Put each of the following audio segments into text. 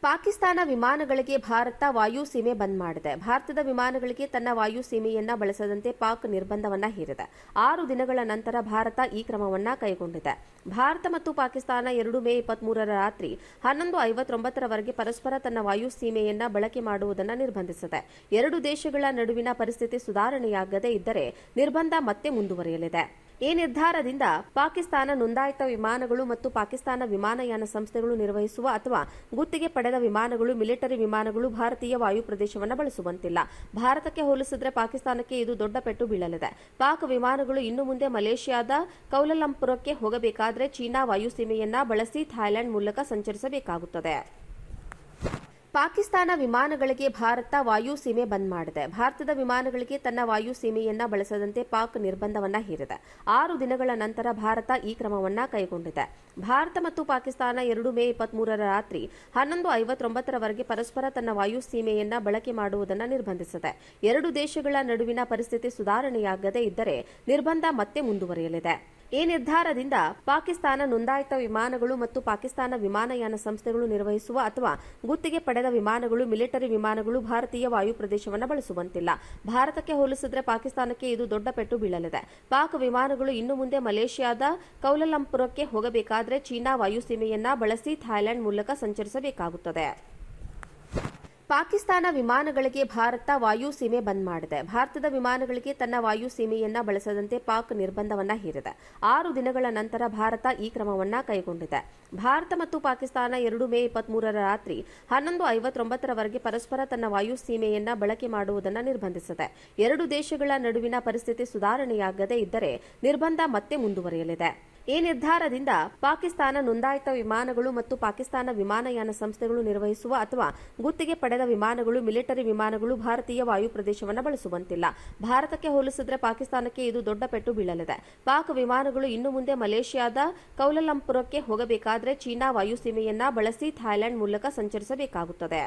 ಪಾಕಿಸ್ತಾನ ವಿಮಾನಗಳಿಗೆ ಭಾರತ ವಾಯು ಸೀಮೆ ಬಂದ್ ಮಾಡಿದೆ. ಭಾರತದ ವಿಮಾನಗಳಿಗೆ ತನ್ನ ವಾಯು ಸೀಮೆಯನ್ನ ಬಳಸದಂತೆ ಪಾಕ್ ನಿರ್ಬಂಧವನ್ನ ಹೇರಿದೆ. 6 ದಿನಗಳ ನಂತರ ಭಾರತ ಈ ಕ್ರಮವನ್ನ ಕೈಗೊಂಡಿದೆ. ಭಾರತ ಮತ್ತು ಪಾಕಿಸ್ತಾನ 2 ಮೇ 23ರ ರಾತ್ರಿ 11:59ರವರೆಗೆ ಪರಸ್ಪರ ತನ್ನ ವಾಯು ಸೀಮೆಯನ್ನ ಬಳಕೆ ಮಾಡುವುದನ್ನು ನಿರ್ಬಂಧಿಸಿದೆ. ಎರಡೂ ದೇಶಗಳ ನಡುವಿನ ಪರಿಸ್ಥಿತಿ ಸುಧಾರಣೆಯಾಗದೇ ಇದ್ದರೆ ನಿರ್ಬಂಧ ಮತ್ತೆ ಮುಂದುವರಿಯಲಿದೆ. ಈ ನಿರ್ಧಾರದಿಂದ ಪಾಕಿಸ್ತಾನ ನೋಂದಾಯಿತ ವಿಮಾನಗಳು ಮತ್ತು ಪಾಕಿಸ್ತಾನ ವಿಮಾನಯಾನ ಸಂಸ್ಥೆಗಳು ನಿರ್ವಹಿಸುವ ಅಥವಾ ಗುತ್ತಿಗೆ ಪಡೆದ ವಿಮಾನಗಳು, ಮಿಲಿಟರಿ ವಿಮಾನಗಳು ಭಾರತೀಯ ವಾಯು ಪ್ರದೇಶವನ್ನು ಬಳಸುವಂತಿಲ್ಲ. ಭಾರತಕ್ಕೆ ಹೋಲಿಸಿದರೆ ಪಾಕಿಸ್ತಾನಕ್ಕೆ ಇದು ದೊಡ್ಡ ಪೆಟ್ಟು ಬೀಳಲಿದೆ. ಪಾಕ್ ವಿಮಾನಗಳು ಇನ್ನು ಮುಂದೆ ಮಲೇಷ್ಯಾದ ಕೌಲಾಲಂಪುರಕ್ಕೆ ಹೋಗಬೇಕಾದರೆ ಚೀನಾ ವಾಯುಸೀಮೆಯನ್ನ ಬಳಸಿ ಥಾಯ್ಲೆಂಡ್ ಮೂಲಕ ಸಂಚರಿಸಬೇಕಾಗುತ್ತದೆ. ಪಾಕಿಸ್ತಾನ ವಿಮಾನಗಳಿಗೆ ಭಾರತ ವಾಯು ಸೀಮೆ ಬಂದ್ ಮಾಡಿದೆ. ಭಾರತದ ವಿಮಾನಗಳಿಗೆ ತನ್ನ ವಾಯು ಸೀಮೆಯನ್ನ ಬಳಸದಂತೆ ಪಾಕ್ ನಿರ್ಬಂಧವನ್ನ ಹೇರಿದೆ. 6 ದಿನಗಳ ನಂತರ ಭಾರತ ಈ ಕ್ರಮವನ್ನ ಕೈಗೊಂಡಿದೆ. ಭಾರತ ಮತ್ತು ಪಾಕಿಸ್ತಾನ 2 ಮೇ 23ರ ರಾತ್ರಿ 11:59ರವರೆಗೆ ಪರಸ್ಪರ ತನ್ನ ವಾಯು ಸೀಮೆಯನ್ನ ಬಳಕೆ ಮಾಡುವುದನ್ನು ನಿರ್ಬಂಧಿಸಿದೆ. ಎರಡೂ ದೇಶಗಳ ನಡುವಿನ ಪರಿಸ್ಥಿತಿ ಸುಧಾರಣೆಯಾಗದೇ ಇದ್ದರೆ ನಿರ್ಬಂಧ ಮತ್ತೆ ಮುಂದುವರಿಯಲಿದೆ. ಈ ನಿರ್ಧಾರದಿಂದ ಪಾಕಿಸ್ತಾನ ನೋಂದಾಯಿತ ವಿಮಾನಗಳು ಮತ್ತು ಪಾಕಿಸ್ತಾನ ವಿಮಾನಯಾನ ಸಂಸ್ಥೆಗಳು ನಿರ್ವಹಿಸುವ ಅಥವಾ ಗುತ್ತಿಗೆ ಪಡೆದ ವಿಮಾನಗಳು, ಮಿಲಿಟರಿ ವಿಮಾನಗಳು ಭಾರತೀಯ ವಾಯು ಪ್ರದೇಶವನ್ನು ಬಳಸುವಂತಿಲ್ಲ. ಭಾರತಕ್ಕೆ ಹೋಲಿಸಿದರೆ ಪಾಕಿಸ್ತಾನಕ್ಕೆ ಇದು ದೊಡ್ಡ ಪೆಟ್ಟು ಬೀಳಲಿದೆ. ಪಾಕ್ ವಿಮಾನಗಳು ಇನ್ನು ಮುಂದೆ ಮಲೇಷ್ಯಾದ ಕೌಲಾಲಂಪುರಕ್ಕೆ ಹೋಗಬೇಕಾದರೆ ಚೀನಾ ವಾಯುಸೀಮೆಯನ್ನ ಬಳಸಿ ಥಾಯ್ಲೆಂಡ್ ಮೂಲಕ ಸಂಚರಿಸಬೇಕಾಗುತ್ತದೆ. ಪಾಕಿಸ್ತಾನ ವಿಮಾನಗಳಿಗೆ ಭಾರತ ವಾಯು ಸೀಮೆ ಬಂದ್ ಮಾಡಿದೆ. ಭಾರತದ ವಿಮಾನಗಳಿಗೆ ತನ್ನ ವಾಯು ಸೀಮೆಯನ್ನ ಬಳಸದಂತೆ ಪಾಕ್ ನಿರ್ಬಂಧವನ್ನ ಹೇರಿದೆ. 6 ದಿನಗಳ ನಂತರ ಭಾರತ ಈ ಕ್ರಮವನ್ನ ಕೈಗೊಂಡಿದೆ. ಭಾರತ ಮತ್ತು ಪಾಕಿಸ್ತಾನ 2 ಮೇ 23ರ ರಾತ್ರಿ 11:59ರವರೆಗೆ ಪರಸ್ಪರ ತನ್ನ ವಾಯು ಸೀಮೆಯನ್ನ ಬಳಕೆ ಮಾಡುವುದನ್ನು ನಿರ್ಬಂಧಿಸಿದೆ. ಎರಡೂ ದೇಶಗಳ ನಡುವಿನ ಪರಿಸ್ಥಿತಿ ಸುಧಾರಣೆಯಾಗದೇ ಇದ್ದರೆ ನಿರ್ಬಂಧ ಮತ್ತೆ ಮುಂದುವರಿಯಲಿದೆ. ಈ ನಿರ್ಧಾರದಿಂದ ಪಾಕಿಸ್ತಾನ ನೋಂದಾಯಿತ ವಿಮಾನಗಳು ಮತ್ತು ಪಾಕಿಸ್ತಾನ ವಿಮಾನಯಾನ ಸಂಸ್ಥೆಗಳು ನಿರ್ವಹಿಸುವ ಅಥವಾ ಗುತ್ತಿಗೆ ಪಡೆದ ವಿಮಾನಗಳು, ಮಿಲಿಟರಿ ವಿಮಾನಗಳು ಭಾರತೀಯ ವಾಯು ಪ್ರದೇಶವನ್ನು ಬಳಸುವಂತಿಲ್ಲ. ಭಾರತಕ್ಕೆ ಹೋಲಿಸಿದರೆ ಪಾಕಿಸ್ತಾನಕ್ಕೆ ಇದು ದೊಡ್ಡ ಪೆಟ್ಟು ಬೀಳಲಿದೆ. ಪಾಕ್ ವಿಮಾನಗಳು ಇನ್ನು ಮುಂದೆ ಮಲೇಷ್ಯಾದ ಕೌಲಾಲಂಪುರಕ್ಕೆ ಹೋಗಬೇಕಾದರೆ ಚೀನಾ ವಾಯುಸೀಮೆಯನ್ನ ಬಳಸಿ ಥಾಯ್ಲೆಂಡ್ ಮೂಲಕ ಸಂಚರಿಸಬೇಕಾಗುತ್ತದೆ.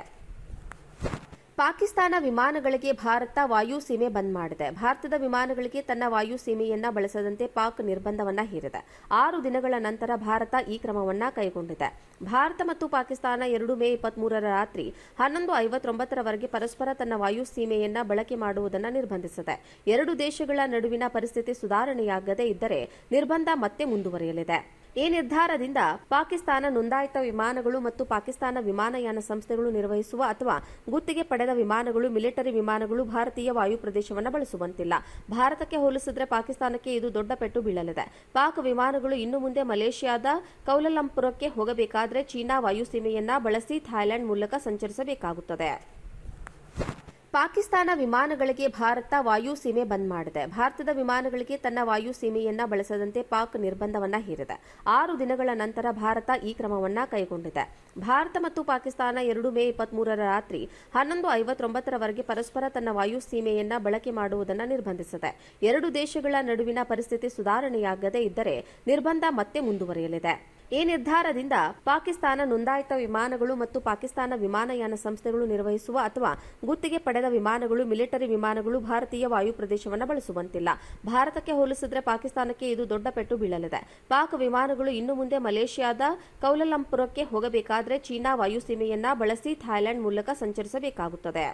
ಪಾಕಿಸ್ತಾನ ವಿಮಾನಗಳಿಗೆ ಭಾರತ ವಾಯು ಸೀಮೆ ಬಂದ್ ಮಾಡಿದೆ. ಭಾರತದ ವಿಮಾನಗಳಿಗೆ ತನ್ನ ವಾಯು ಸೀಮೆಯನ್ನ ಬಳಸದಂತೆ ಪಾಕ್ ನಿರ್ಬಂಧವನ್ನ ಹೇರಿದೆ. 6 ದಿನಗಳ ನಂತರ ಭಾರತ ಈ ಕ್ರಮವನ್ನ ಕೈಗೊಂಡಿದೆ. ಭಾರತ ಮತ್ತು ಪಾಕಿಸ್ತಾನ 2 ಮೇ 23ರ ರಾತ್ರಿ 11:59ರವರೆಗೆ ಪರಸ್ಪರ ತನ್ನ ವಾಯು ಸೀಮೆಯನ್ನ ಬಳಕೆ ಮಾಡುವುದನ್ನು ನಿರ್ಬಂಧಿಸಿದೆ. ಎರಡೂ ದೇಶಗಳ ನಡುವಿನ ಪರಿಸ್ಥಿತಿ ಸುಧಾರಣೆಯಾಗದೇ ಇದ್ದರೆ ನಿರ್ಬಂಧ ಮತ್ತೆ ಮುಂದುವರಿಯಲಿದೆ. ಈ ನಿರ್ಧಾರದಿಂದ ಪಾಕಿಸ್ತಾನ ನೋಂದಾಯಿತ ವಿಮಾನಗಳು ಮತ್ತು ಪಾಕಿಸ್ತಾನ ವಿಮಾನಯಾನ ಸಂಸ್ಥೆಗಳು ನಿರ್ವಹಿಸುವ ಅಥವಾ ಗುತ್ತಿಗೆ ಪಡೆದ ವಿಮಾನಗಳು, ಮಿಲಿಟರಿ ವಿಮಾನಗಳು ಭಾರತೀಯ ವಾಯು ಪ್ರದೇಶವನ್ನು ಬಳಸುವಂತಿಲ್ಲ. ಭಾರತಕ್ಕೆ ಹೋಲಿಸಿದರೆ ಪಾಕಿಸ್ತಾನಕ್ಕೆ ಇದು ದೊಡ್ಡ ಪೆಟ್ಟು ಬೀಳಲಿದೆ. ಪಾಕ್ ವಿಮಾನಗಳು ಇನ್ನು ಮುಂದೆ ಮಲೇಷ್ಯಾದ ಕೌಲಾಲಂಪುರಕ್ಕೆ ಹೋಗಬೇಕಾದರೆ ಚೀನಾ ವಾಯುಸೀಮೆಯನ್ನ ಬಳಸಿ ಥಾಯ್ಲೆಂಡ್ ಮೂಲಕ ಸಂಚರಿಸಬೇಕಾಗುತ್ತದೆ. ಪಾಕಿಸ್ತಾನ ವಿಮಾನಗಳಿಗೆ ಭಾರತ ವಾಯು ಸೀಮೆ ಬಂದ್ ಮಾಡಿದೆ. ಭಾರತದ ವಿಮಾನಗಳಿಗೆ ತನ್ನ ವಾಯು ಸೀಮೆಯನ್ನ ಬಳಸದಂತೆ ಪಾಕ್ ನಿರ್ಬಂಧವನ್ನ ಹೇರಿದೆ. 6 ದಿನಗಳ ನಂತರ ಭಾರತ ಈ ಕ್ರಮವನ್ನ ಕೈಗೊಂಡಿದೆ. ಭಾರತ ಮತ್ತು ಪಾಕಿಸ್ತಾನ 2 ಮೇ 23ರ ರಾತ್ರಿ 11:59ರವರೆಗೆ ಪರಸ್ಪರ ತನ್ನ ವಾಯು ಸೀಮೆಯನ್ನ ಬಳಕೆ ಮಾಡುವುದನ್ನು ನಿರ್ಬಂಧಿಸಿದೆ. ಎರಡೂ ದೇಶಗಳ ನಡುವಿನ ಪರಿಸ್ಥಿತಿ ಸುಧಾರಣೆಯಾಗದೇ ಇದ್ದರೆ ನಿರ್ಬಂಧ ಮತ್ತೆ ಮುಂದುವರಿಯಲಿದೆ. ಈ ನಿರ್ಧಾರದಿಂದ ಪಾಕಿಸ್ತಾನ ನೋಂದಾಯಿತ ವಿಮಾನಗಳು ಮತ್ತು ಪಾಕಿಸ್ತಾನ ವಿಮಾನಯಾನ ಸಂಸ್ಥೆಗಳು ನಿರ್ವಹಿಸುವ ಅಥವಾ ಗುತ್ತಿಗೆ ಪಡೆದ ವಿಮಾನಗಳು, ಮಿಲಿಟರಿ ವಿಮಾನಗಳು ಭಾರತೀಯ ವಾಯು ಪ್ರದೇಶವನ್ನು ಬಳಸುವಂತಿಲ್ಲ. ಭಾರತಕ್ಕೆ ಹೋಲಿಸಿದರೆ ಪಾಕಿಸ್ತಾನಕ್ಕೆ ಇದು ದೊಡ್ಡ ಪೆಟ್ಟು ಬೀಳಲಿದೆ. ಪಾಕ್ ವಿಮಾನಗಳು ಇನ್ನು ಮುಂದೆ ಮಲೇಷ್ಯಾದ ಕೌಲಾಲಂಪುರಕ್ಕೆ ಹೋಗಬೇಕಾದರೆ ಚೀನಾ ವಾಯುಸೀಮೆಯನ್ನ ಬಳಸಿ ಥಾಯ್ಲೆಂಡ್ ಮೂಲಕ ಸಂಚರಿಸಬೇಕಾಗುತ್ತದೆ.